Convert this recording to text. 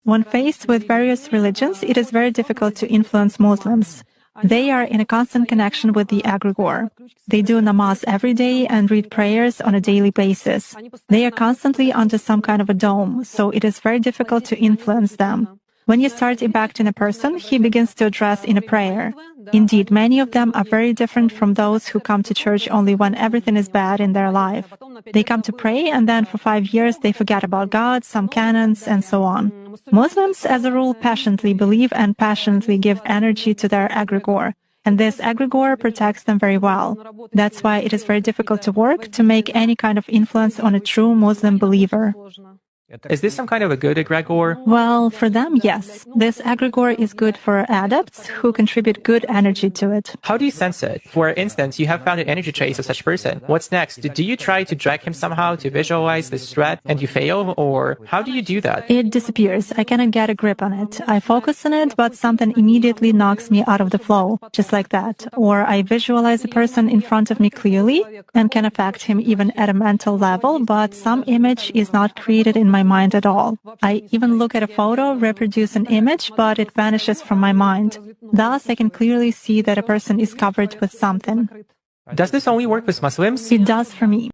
When faced with various religions, it is very difficult to influence Muslims. They are in a constant connection with the egregore. They do namaz every day and read prayers on a daily basis. They are constantly under some kind of a dome, so it is very difficult to influence them. When you start impacting a person, he begins to address in a prayer. Indeed, many of them are very different from those who come to church only when everything is bad in their life. They come to pray, and then for 5 years they forget about God, some canons, and so on. Muslims, as a rule, passionately believe and passionately give energy to their egregore. And this egregore protects them very well. That's why it is very difficult to work to make any kind of influence on a true Muslim believer. Is this some kind of a good egregore? Well, for them, yes. This egregore is good for adepts who contribute good energy to it. How do you sense it? For instance, you have found an energy trace of such person. What's next? Do you try to drag him somehow to visualize this threat and you fail? Or how do you do that? It disappears. I cannot get a grip on it. I focus on it, but something immediately knocks me out of the flow, just like that. Or I visualize a person in front of me clearly and can affect him even at a mental level, but some image is not created in my mind at all. I even look at a photo, reproduce an image, but it vanishes from my mind. Thus, I can clearly see that a person is covered with something. Does this only work with Muslims? It does for me.